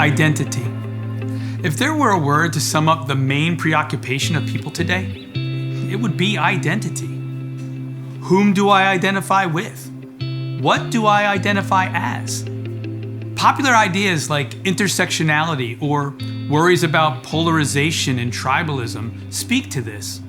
Identity. If there were a word to sum up the main preoccupation of people today, it would be identity. Whom do I identify with? What do I identify as? Popular ideas like intersectionality or worries about polarization and tribalism speak to this,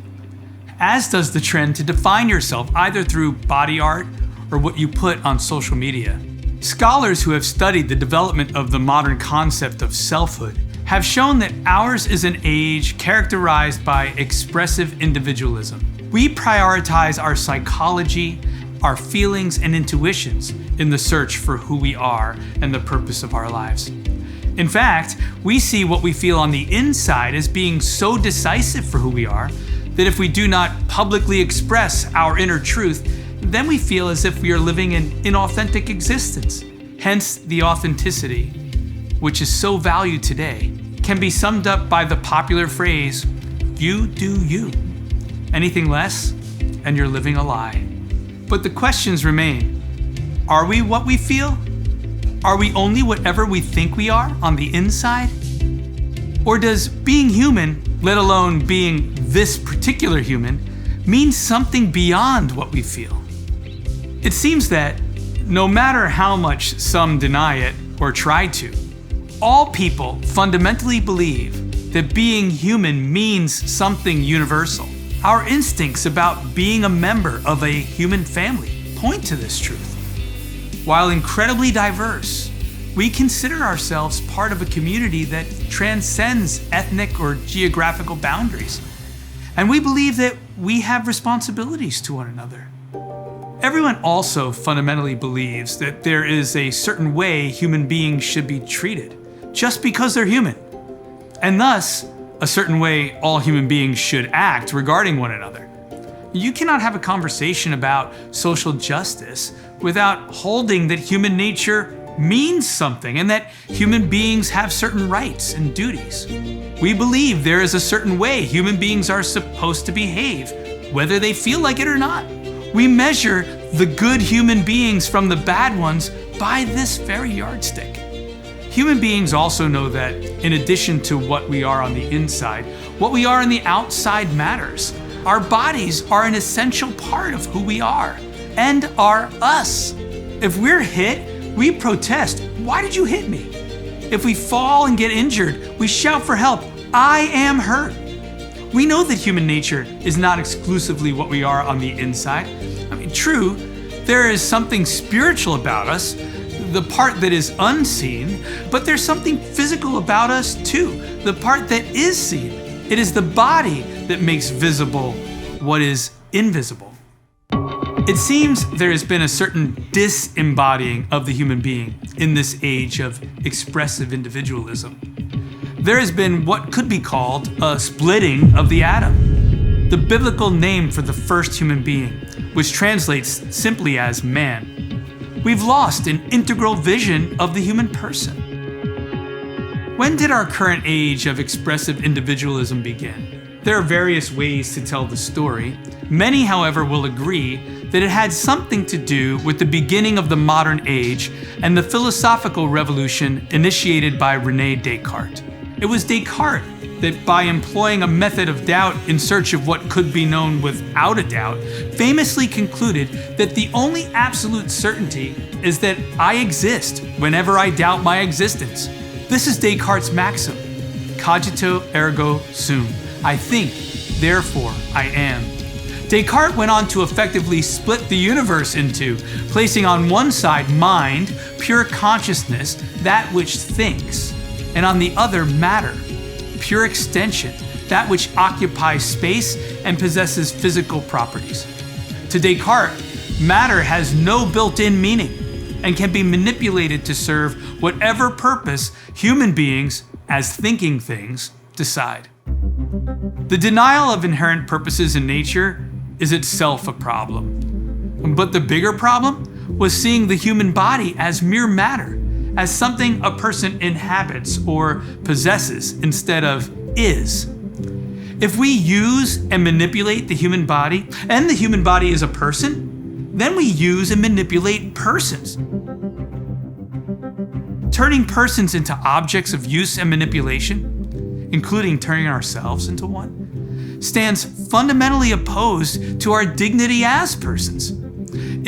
as does the trend to define yourself either through body art or what you put on social media. Scholars who have studied the development of the modern concept of selfhood have shown that ours is an age characterized by expressive individualism. We prioritize our psychology, our feelings, and intuitions in the search for who we are and the purpose of our lives. In fact, we see what we feel on the inside as being so decisive for who we are that if we do not publicly express our inner truth, then we feel as if we are living an inauthentic existence. Hence, the authenticity, which is so valued today, can be summed up by the popular phrase, "You do you." Anything less, and you're living a lie. But the questions remain. Are we what we feel? Are we only whatever we think we are on the inside? Or does being human, let alone being this particular human, mean something beyond what we feel? It seems that, no matter how much some deny it or try to, all people fundamentally believe that being human means something universal. Our instincts about being a member of a human family point to this truth. While incredibly diverse, we consider ourselves part of a community that transcends ethnic or geographical boundaries, and we believe that we have responsibilities to one another. Everyone also fundamentally believes that there is a certain way human beings should be treated, just because they're human, and thus a certain way all human beings should act regarding one another. You cannot have a conversation about social justice without holding that human nature means something and that human beings have certain rights and duties. We believe there is a certain way human beings are supposed to behave, whether they feel like it or not. We measure the good human beings from the bad ones by this very yardstick. Human beings also know that, in addition to what we are on the inside, what we are on the outside matters. Our bodies are an essential part of who we are and are us. If we're hit, we protest, "Why did you hit me?" If we fall and get injured, we shout for help, "I am hurt." We know that human nature is not exclusively what we are on the inside. True, there is something spiritual about us, the part that is unseen, but there's something physical about us too, the part that is seen. It is the body that makes visible what is invisible. It seems there has been a certain disembodying of the human being in this age of expressive individualism. There has been what could be called a splitting of the atom, the biblical name for the first human being, which translates simply as man. We've lost an integral vision of the human person. When did our current age of expressive individualism begin? There are various ways to tell the story. Many, however, will agree that it had something to do with the beginning of the modern age and the philosophical revolution initiated by René Descartes. It was Descartes that, by employing a method of doubt in search of what could be known without a doubt, famously concluded that the only absolute certainty is that I exist whenever I doubt my existence. This is Descartes' maxim, cogito ergo sum. I think, therefore I am. Descartes went on to effectively split the universe into, placing on one side mind, pure consciousness, that which thinks, and on the other matter, pure extension, that which occupies space and possesses physical properties. To Descartes, matter has no built-in meaning and can be manipulated to serve whatever purpose human beings, as thinking things, decide. The denial of inherent purposes in nature is itself a problem. But the bigger problem was seeing the human body as mere matter, as something a person inhabits or possesses instead of is. If we use and manipulate the human body, and the human body is a person, then we use and manipulate persons. turning persons into objects of use and manipulation, including turning ourselves into one, stands fundamentally opposed to our dignity as persons.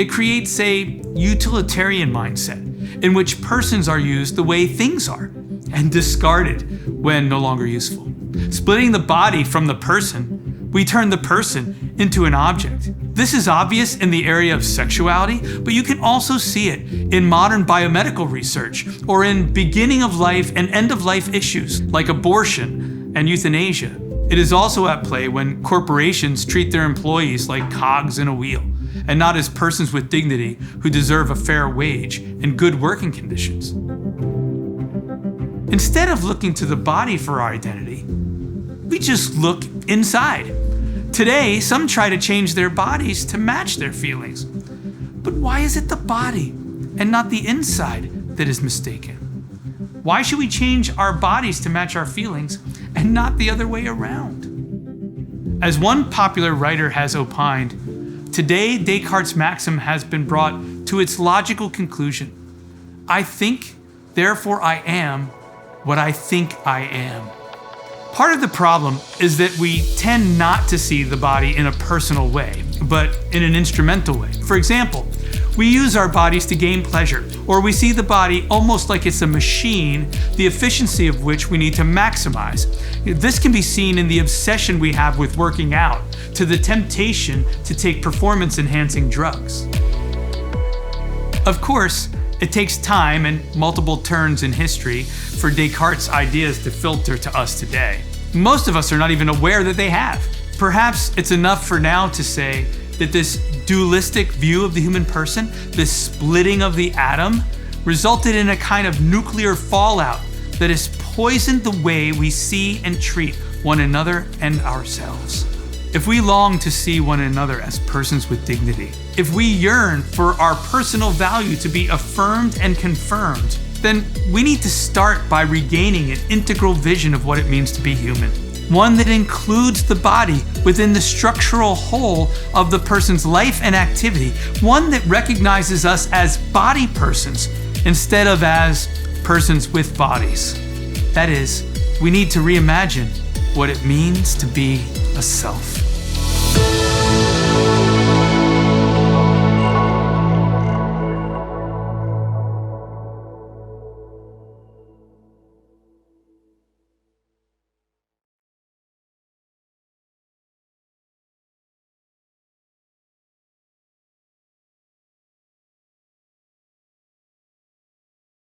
It creates a utilitarian mindset in which persons are used the way things are and discarded when no longer useful. Splitting the body from the person, we turn the person into an object. This is obvious in the area of sexuality, but you can also see it in modern biomedical research or in beginning of life and end of life issues like abortion and euthanasia. It is also at play when corporations treat their employees like cogs in a wheel and not as persons with dignity who deserve a fair wage and good working conditions. Instead of looking to the body for our identity, we just look inside. Today, some try to change their bodies to match their feelings. But why is it the body and not the inside that is mistaken? Why should we change our bodies to match our feelings and not the other way around? As one popular writer has opined, today Descartes' maxim has been brought to its logical conclusion. I think, therefore I am what I think I am. Part of the problem is that we tend not to see the body in a personal way, but in an instrumental way. For example, we use our bodies to gain pleasure, or we see the body almost like it's a machine, the efficiency of which we need to maximize. This can be seen in the obsession we have with working out, to the temptation to take performance-enhancing drugs. Of course, it takes time and multiple turns in history for Descartes' ideas to filter to us today. Most of us are not even aware that they have. Perhaps it's enough for now to say that this dualistic view of the human person, this splitting of the atom, resulted in a kind of nuclear fallout that has poisoned the way we see and treat one another and ourselves. If we long to see one another as persons with dignity, if we yearn for our personal value to be affirmed and confirmed, then we need to start by regaining an integral vision of what it means to be human. One that includes the body within the structural whole of the person's life and activity. One that recognizes us as body persons instead of as persons with bodies. That is, we need to reimagine what it means to be a self.